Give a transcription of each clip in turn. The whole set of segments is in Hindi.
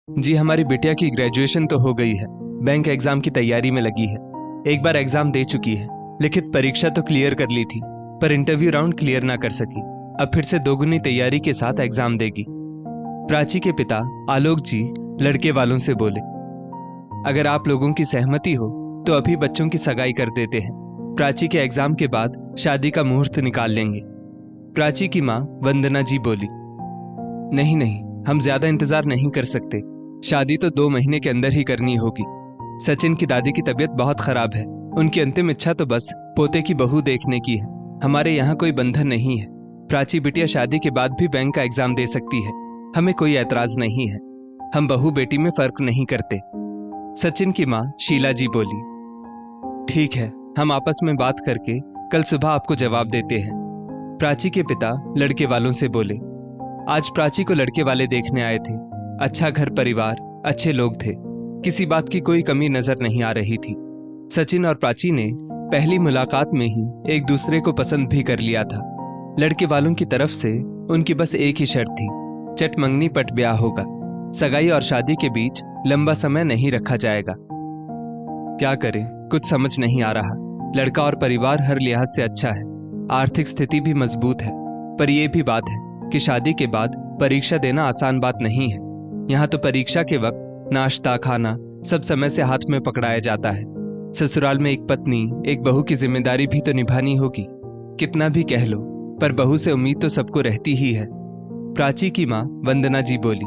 जी हमारी बिटिया की ग्रेजुएशन तो हो गई है, बैंक एग्जाम की तैयारी में लगी है। एक बार एग्जाम दे चुकी है, लिखित परीक्षा तो क्लियर कर ली थी, पर इंटरव्यू राउंड क्लियर ना कर सकी। अब फिर से दोगुनी तैयारी के साथ एग्जाम देगी। प्राची के पिता आलोक जी लड़के वालों से बोले, अगर आप लोगों की सहमति हो तो अभी बच्चों की सगाई कर देते हैं। प्राची के एग्जाम के बाद शादी का मुहूर्त निकाल लेंगे। प्राची की माँ वंदना जी बोली, नहीं नहीं, हम ज्यादा इंतजार नहीं कर सकते। शादी तो 2 महीने के अंदर ही करनी होगी। सचिन की दादी की तबीयत बहुत खराब है, उनकी अंतिम इच्छा तो बस पोते की बहू देखने की है। हमारे यहाँ कोई बंधन नहीं है। प्राची बिटिया शादी के बाद भी बैंक का एग्जाम दे सकती है, हमें कोई ऐतराज नहीं है। हम बहू बेटी में फर्क नहीं करते। सचिन की माँ शीला जी बोली, ठीक है, हम आपस में बात करके कल सुबह आपको जवाब देते हैं। प्राची के पिता लड़के वालों से बोले, आज प्राची को लड़के वाले देखने आए थे। अच्छा घर परिवार, अच्छे लोग थे, किसी बात की कोई कमी नजर नहीं आ रही थी। सचिन और प्राची ने पहली मुलाकात में ही एक दूसरे को पसंद भी कर लिया था। लड़के वालों की तरफ से उनकी बस एक ही शर्त थी, चट मंगनी पट ब्याह होगा। सगाई और शादी के बीच लंबा समय नहीं रखा जाएगा। क्या करें, कुछ समझ नहीं आ रहा। लड़का और परिवार हर लिहाज से अच्छा है, आर्थिक स्थिति भी मजबूत है, पर यह भी बात है कि शादी के बाद परीक्षा देना आसान बात नहीं है। यहाँ तो परीक्षा के वक्त नाश्ता खाना सब समय से हाथ में पकड़ाया जाता है। ससुराल में एक पत्नी एक बहू की जिम्मेदारी भी तो निभानी होगी। कितना भी कह लो, पर बहू से उम्मीद तो सबको रहती ही है। प्राची की माँ वंदना जी बोली,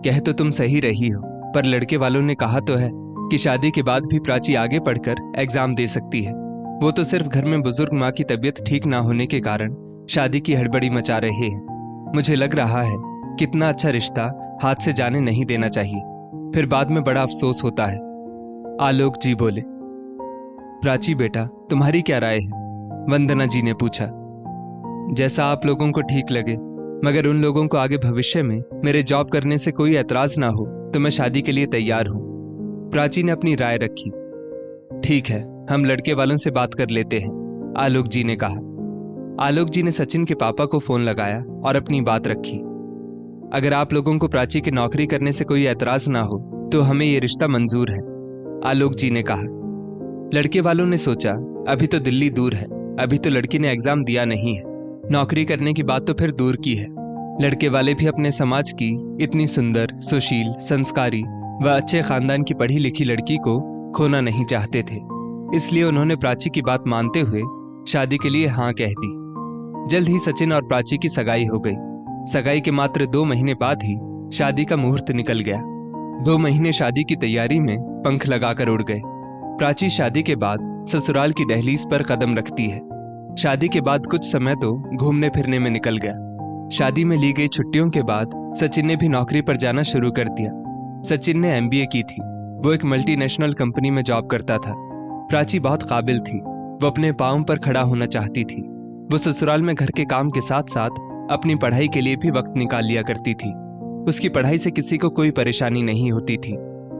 कह तो तुम सही रही हो, पर लड़के वालों ने कहा तो है कि शादी के बाद भी प्राची आगे पढ़कर एग्जाम दे सकती है। वो तो सिर्फ घर में बुजुर्ग माँ की तबीयत ठीक ना होने के कारण शादी की हड़बड़ी मचा रहे हैं। मुझे लग रहा है कितना अच्छा रिश्ता हाथ से जाने नहीं देना चाहिए, फिर बाद में बड़ा अफसोस होता है। आलोक जी बोले, प्राची बेटा, तुम्हारी क्या राय है? वंदना जी ने पूछा। जैसा आप लोगों को ठीक लगे, मगर उन लोगों को आगे भविष्य में मेरे जॉब करने से कोई ऐतराज ना हो तो मैं शादी के लिए तैयार हूं। प्राची ने अपनी राय रखी। ठीक है, हम लड़के वालों से बात कर लेते हैं, आलोक जी ने कहा। आलोक जी ने सचिन के पापा को फोन लगाया और अपनी बात रखी। अगर आप लोगों को प्राची की नौकरी करने से कोई ऐतराज ना हो तो हमें यह रिश्ता मंजूर है, आलोक जी ने कहा। लड़के वालों ने सोचा, अभी तो दिल्ली दूर है, अभी तो लड़की ने एग्जाम दिया नहीं है, नौकरी करने की बात तो फिर दूर की है। लड़के वाले भी अपने समाज की इतनी सुंदर, सुशील, संस्कारी व अच्छे खानदान की पढ़ी लिखी लड़की को खोना नहीं चाहते थे। इसलिए उन्होंने प्राची की बात मानते हुए शादी के लिए हाँ कह दी। जल्द ही सचिन और प्राची की सगाई हो गई। सगाई के मात्र 2 महीने बाद ही शादी का मुहूर्त निकल गया। 2 महीने शादी की तैयारी में पंख लगाकर उड़ गए। प्राची शादी के बाद ससुराल की दहलीज पर कदम रखती है। शादी के बाद कुछ समय तो घूमने फिरने में निकल गया। शादी में ली गई छुट्टियों के बाद सचिन ने भी नौकरी पर जाना शुरू कर दिया। सचिन ने MBA की थी, वो एक मल्टीनेशनल कंपनी में जॉब करता था। प्राची बहुत काबिल थी, वो अपने पांव पर खड़ा होना चाहती थी। वो ससुराल में घर के काम के साथ साथ अपनी पढ़ाई के लिए भी वक्त निकाल लिया करती थी। उसकी पढ़ाई से किसी को कोई परेशानी नहीं होती थी,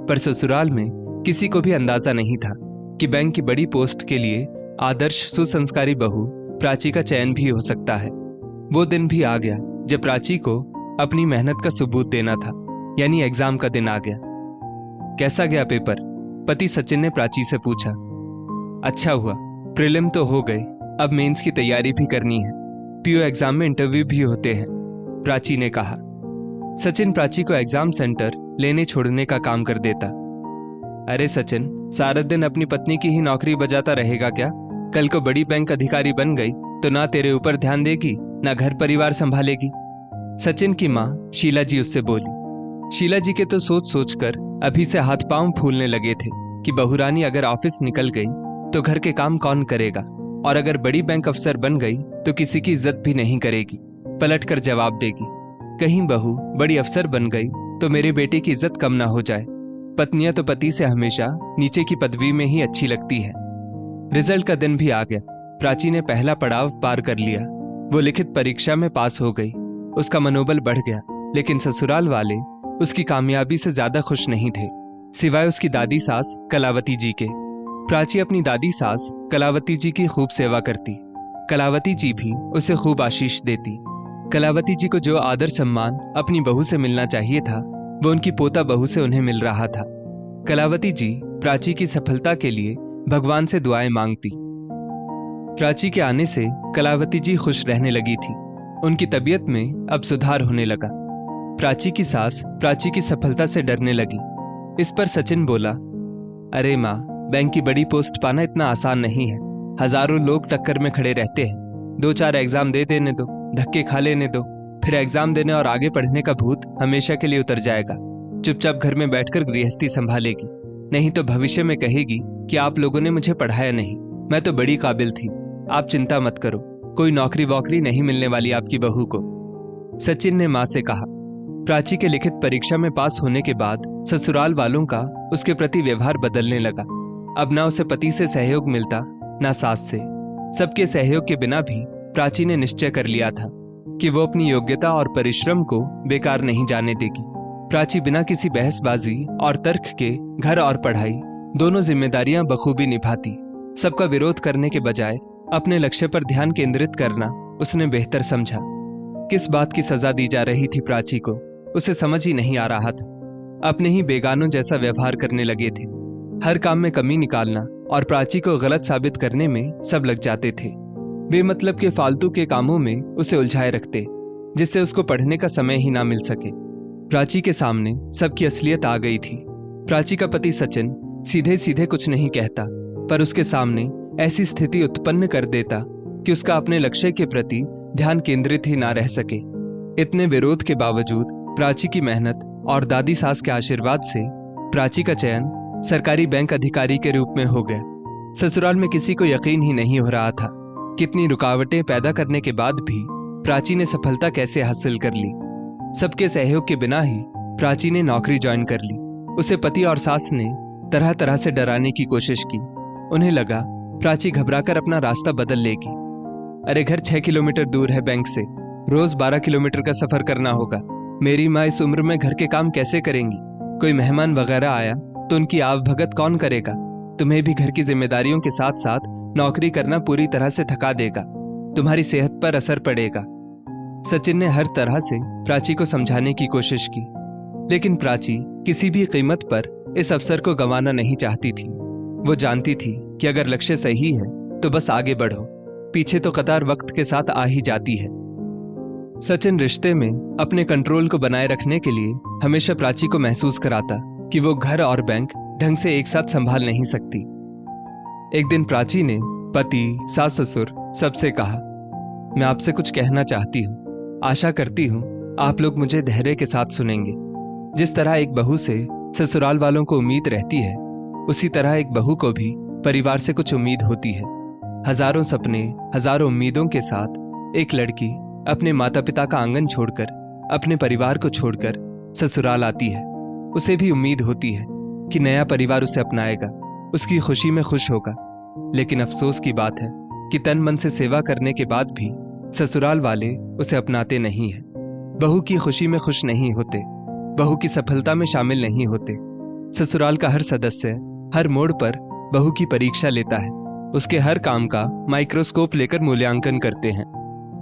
पर ससुराल में किसी को भी अंदाजा नहीं था कि बैंक की बड़ी पोस्ट के लिए आदर्श सुसंस्कारी बहू प्राची का चयन भी हो सकता है। वो दिन भी आ गया जब प्राची को अपनी मेहनत का सबूत देना था, यानी एग्जाम का दिन आ गया। कैसा गया पेपर? पति सचिन ने प्राची से पूछा। अच्छा हुआ, प्रीलिम तो हो गए, अब मेंस की तैयारी भी करनी है, PO एग्जाम में इंटरव्यू भी होते हैं, प्राची ने कहा। सचिन प्राची को एग्जाम सेंटर लेने छोड़ने का काम कर देता। अरे सचिन, सारा दिन अपनी पत्नी की ही नौकरी बजाता रहेगा क्या? कल को बड़ी बैंक अधिकारी बन गई तो ना तेरे ऊपर ध्यान देगी, ना घर परिवार संभालेगी। सचिन की माँ शीला जी उससे बोली। शीला जी के तो सोच सोचकर अभी से हाथ पांव फूलने लगे थे कि बहुरानी अगर ऑफिस निकल गई तो घर के काम कौन करेगा, और अगर बड़ी बैंक अफसर बन गई तो किसी की इज्जत भी नहीं करेगी, पलट कर जवाब देगी, कहीं बहू बड़ी अफसर बन गई तो मेरे बेटे की इज्जत कम ना हो जाए। पत्नियां तो पति से हमेशा नीचे की पदवी में ही अच्छी लगती है। रिजल्ट का दिन भी आ गया। प्राची ने पहला पड़ाव पार कर लिया। वो लिखित परीक्षा में पास हो गई। उसका मनोबल बढ़ गया, लेकिन ससुराल वाले उसकी कामयाबी से ज्यादा खुश नहीं थे, सिवाय उसकी दादी सास कलावती जी के। प्राची अपनी दादी सास कलावती जी की खूब सेवा करती। कलावती जी भी उसे खूब आशीष देती। कलावती जी को जो आदर सम्मान अपनी बहू से मिलना चाहिए था वो उनकी पोता बहू से उन्हें मिल रहा था। कलावती जी प्राची की सफलता के लिए भगवान से दुआएं मांगती। प्राची के आने से कलावती जी खुश रहने लगी थी। उनकी तबीयत में अब सुधार होने लगा। प्राची की सास प्राची की सफलता से डरने लगी। इस पर सचिन बोला, अरे माँ, बैंक की बड़ी पोस्ट पाना इतना आसान नहीं है। हजारों लोग टक्कर में खड़े रहते हैं। 2-4 एग्जाम दे देने दो, धक्के खा लेने दो, फिर एग्जाम देने और आगे पढ़ने का भूत हमेशा के लिए उतर जाएगा। चुपचाप घर में बैठकर गृहस्थी संभालेगी, नहीं तो भविष्य में कहेगी कि आप लोगों ने मुझे पढ़ाया नहीं, मैं तो बड़ी काबिल थी। आप चिंता मत करो, कोई नौकरी वोकरी नहीं मिलने वाली आपकी बहू को। सचिन ने माँ से कहा। प्राची के लिखित परीक्षा में पास होने के बाद ससुराल वालों का उसके प्रति व्यवहार बदलने लगा। अब ना उसे पति से सहयोग मिलता, ना सास से। सबके सहयोग के बिना भी प्राची ने निश्चय कर लिया था कि वो अपनी योग्यता और परिश्रम को बेकार नहीं जाने देगी। प्राची बिना किसी बहसबाजी और तर्क के घर और पढ़ाई दोनों जिम्मेदारियां बखूबी निभाती। सबका विरोध करने के बजाय अपने लक्ष्य पर ध्यान केंद्रित करना उसने बेहतर समझा। किस बात की सजा दी जा रही थी प्राची को, उसे समझ ही नहीं आ रहा था। अपने ही बेगानों जैसा व्यवहार करने लगे थे। हर काम में कमी निकालना और प्राची को गलत साबित करने में सब लग जाते थे। बेमतलब के फालतू के कामों में उसे उलझाए रखते, जिससे उसको पढ़ने का समय ही ना मिल सके। प्राची के सामने सबकी असलियत आ गई थी। प्राची का पति सचिन सीधे सीधे कुछ नहीं कहता, पर उसके सामने ऐसी स्थिति उत्पन्न कर देता कि उसका अपने लक्ष्य के प्रति ध्यान केंद्रित ही ना रह सके। इतने विरोध के बावजूद प्राची की मेहनत और दादी सास के आशीर्वाद से प्राची का चयन सरकारी बैंक अधिकारी के रूप में हो गया। ससुराल में किसी को यकीन ही नहीं हो रहा था। कितनी रुकावटें पैदा करने के बाद भी प्राची ने सफलता कैसे हासिल कर ली। सबके सहयोग के बिना ही प्राची ने नौकरी ज्वाइन कर ली। उसे पति और सास ने तरह तरह से डराने की कोशिश की। उन्हें लगा प्राची घबराकर अपना रास्ता बदल लेगी। अरे घर 6 किलोमीटर दूर है बैंक से, रोज 12 किलोमीटर का सफर करना होगा। मेरी माँ इस उम्र में घर के काम कैसे करेंगी? कोई मेहमान वगैरह आया तो उनकी आवभगत कौन करेगा? तुम्हें भी घर की जिम्मेदारियों के साथ साथ नौकरी करना पूरी तरह से थका देगा। तुम्हारी सेहत पर असर पड़ेगा। सचिन ने हर तरह से प्राची को समझाने की कोशिश की, लेकिन प्राची किसी भी कीमत पर इस अवसर को गंवाना नहीं चाहती थी। वो जानती थी कि अगर लक्ष्य सही है तो बस आगे बढ़ो, पीछे तो कतार वक्त के साथ आ ही जाती है। सचिन रिश्ते में अपने कंट्रोल को बनाए रखने के लिए हमेशा प्राची को महसूस कराता कि वो घर और बैंक ढंग से एक साथ संभाल नहीं सकती। एक दिन प्राची ने पति, सास ससुर सबसे कहा, मैं आपसे कुछ कहना चाहती हूँ। आशा करती हूँ आप लोग मुझे धैर्य के साथ सुनेंगे। जिस तरह एक बहू से ससुराल वालों को उम्मीद रहती है, उसी तरह एक बहू को भी परिवार से कुछ उम्मीद होती है। हजारों सपने, हजारों उम्मीदों के साथ एक लड़की अपने माता पिता का आंगन छोड़कर, अपने परिवार को छोड़कर ससुराल आती है। उसे भी उम्मीद होती है कि नया परिवार उसे अपनाएगा, उसकी खुशी में खुश होगा। लेकिन अफसोस की बात है कि तन मन से सेवा करने के बाद भी ससुराल वाले उसे अपनाते नहीं हैं। बहू की खुशी में खुश नहीं होते, बहू की सफलता में शामिल नहीं होते। ससुराल का हर सदस्य हर मोड़ पर बहू की परीक्षा लेता है। उसके हर काम का माइक्रोस्कोप लेकर मूल्यांकन करते हैं।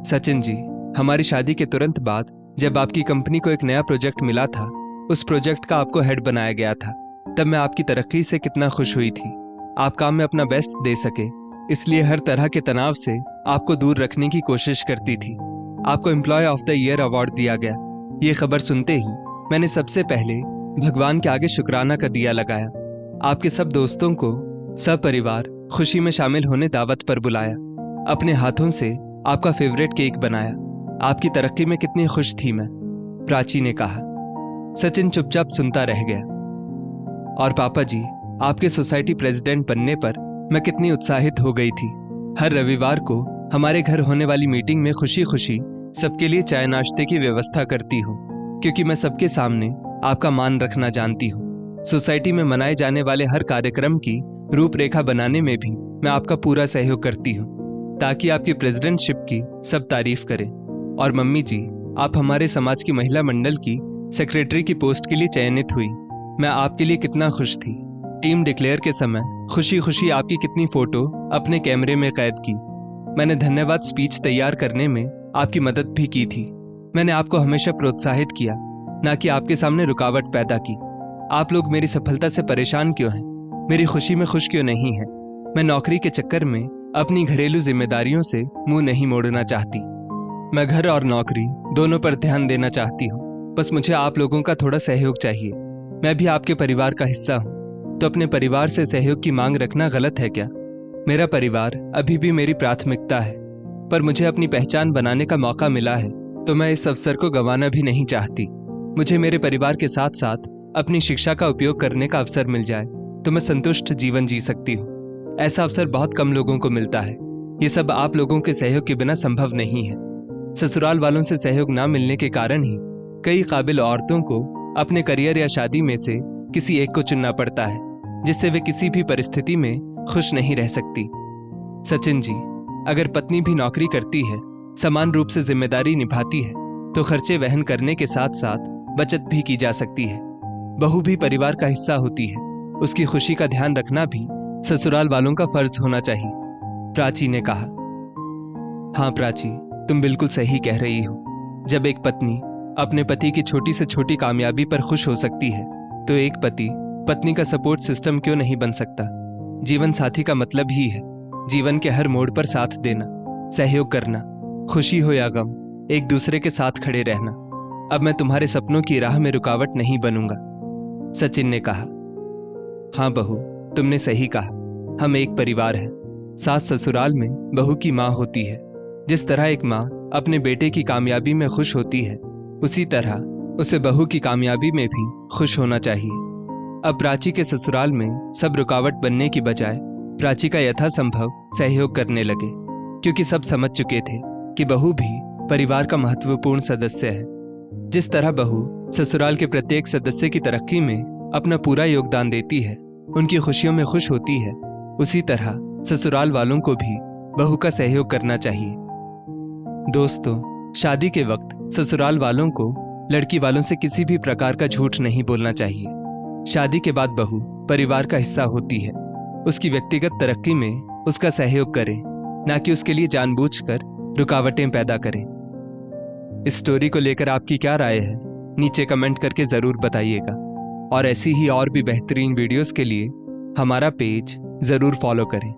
सचिन जी, हमारी शादी के तुरंत बाद जब आपकी कंपनी को एक नया प्रोजेक्ट मिला था, उस प्रोजेक्ट का आपको हेड बनाया गया था, तब मैं आपकी तरक्की से कितना खुश हुई थी। आप काम में अपना बेस्ट दे सके, इसलिए हर तरह के तनाव से आपको दूर रखने की कोशिश करती थी। आपको employee of the year award दिया गया। ये खबर सुनते ही मैंने सबसे पहले भगवान के आगे शुक्राना का दिया लगाया। आपके सब दोस्तों को सपरिवार खुशी में शामिल होने दावत पर बुलाया। अपने हाथों से आपका फेवरेट केक बनाया। आपकी तरक्की में कितनी खुश थी मैं, प्राची ने कहा। सचिन चुपचाप सुनता रह गया। और पापा जी, आपके सोसाइटी प्रेसिडेंट बनने पर मैं कितनी उत्साहित हो गई थी। हर रविवार को हमारे घर होने वाली मीटिंग में खुशी खुशी सबके लिए चाय नाश्ते की व्यवस्था करती हूँ, क्योंकि मैं सबके सामने आपका मान रखना जानती हूँ। सोसाइटी में मनाए जाने वाले हर कार्यक्रम की रूपरेखा बनाने में भी मैं आपका पूरा सहयोग करती हूँ, ताकि आपकी प्रेसिडेंटशिप की सब तारीफ करें। और मम्मी जी, आप हमारे समाज की महिला मंडल की सेक्रेटरी की पोस्ट के लिए चयनित हुई। मैं आपके लिए कितना खुश थी। टीम डिक्लेयर के समय खुशी खुशी आपकी कितनी फोटो अपने कैमरे में कैद की। मैंने धन्यवाद स्पीच तैयार करने में आपकी मदद भी की थी। मैंने आपको हमेशा प्रोत्साहित किया ना कि आपके सामने रुकावट पैदा की। आप लोग मेरी सफलता से परेशान क्यों हैं? मेरी खुशी में खुश क्यों नहीं हैं? मैं नौकरी के चक्कर में अपनी घरेलू जिम्मेदारियों से मुंह नहीं मोड़ना चाहती। मैं घर और नौकरी दोनों पर ध्यान देना चाहती हूँ। बस मुझे आप लोगों का थोड़ा सहयोग चाहिए। मैं भी आपके परिवार का हिस्सा हूँ, तो अपने परिवार से सहयोग की मांग रखना गलत है क्या? मेरा परिवार अभी भी मेरी प्राथमिकता है, पर मुझे अपनी पहचान बनाने का मौका मिला है, तो मैं इस अवसर को गंवाना भी नहीं चाहती। मुझे मेरे परिवार के साथ साथ अपनी शिक्षा का उपयोग करने का अवसर मिल जाए तो मैं संतुष्ट जीवन जी सकती हूँ। ऐसा अवसर बहुत कम लोगों को मिलता है। ये सब आप लोगों के सहयोग के बिना संभव नहीं है। ससुराल वालों से सहयोग ना मिलने के कारण ही कई काबिल औरतों को अपने करियर या शादी में से किसी एक को चुनना पड़ता है, जिससे वे किसी भी परिस्थिति में खुश नहीं रह सकती। सचिन जी, अगर पत्नी भी नौकरी करती है, समान रूप से जिम्मेदारी निभाती है, तो खर्चे वहन करने के साथ साथ बचत भी की जा सकती है। बहू भी परिवार का हिस्सा होती है, उसकी खुशी का ध्यान रखना भी ससुराल वालों का फर्ज होना चाहिए। प्राची ने कहा। हाँ प्राची, तुम बिल्कुल सही कह रही हो। जब एक पत्नी अपने पति की छोटी से छोटी कामयाबी पर खुश हो सकती है, तो एक पति पत्नी का सपोर्ट सिस्टम क्यों नहीं बन सकता? जीवन साथी का मतलब ही है जीवन के हर मोड़ पर साथ देना, सहयोग करना, खुशी हो या गम, एक दूसरे के साथ खड़े रहना। अब मैं तुम्हारे सपनों की राह में रुकावट नहीं बनूंगा। सचिन ने कहा। हाँ बहू, तुमने सही कहा। हम एक परिवार हैं। सास ससुराल में बहू की माँ होती है। जिस तरह एक माँ अपने बेटे की कामयाबी में खुश होती है, उसी तरह उसे बहू की कामयाबी में भी खुश होना चाहिए। अब प्राची के ससुराल में सब रुकावट बनने की बजाय प्राची का यथासंभव सहयोग करने लगे, क्योंकि सब समझ चुके थे कि बहू भी परिवार का महत्वपूर्ण सदस्य है। जिस तरह बहू ससुराल के प्रत्येक सदस्य की तरक्की में अपना पूरा योगदान देती है, उनकी खुशियों में खुश होती है, उसी तरह ससुराल वालों को भी बहू का सहयोग करना चाहिए। दोस्तों, शादी के वक्त ससुराल वालों को लड़की वालों से किसी भी प्रकार का झूठ नहीं बोलना चाहिए। शादी के बाद बहू परिवार का हिस्सा होती है। उसकी व्यक्तिगत तरक्की में उसका सहयोग करें, ना कि उसके लिए जानबूझकर रुकावटें पैदा करें। इस स्टोरी को लेकर आपकी क्या राय है? नीचे कमेंट करके जरूर बताइएगा। और ऐसी ही और भी बेहतरीन वीडियोस के लिए हमारा पेज जरूर फॉलो करें।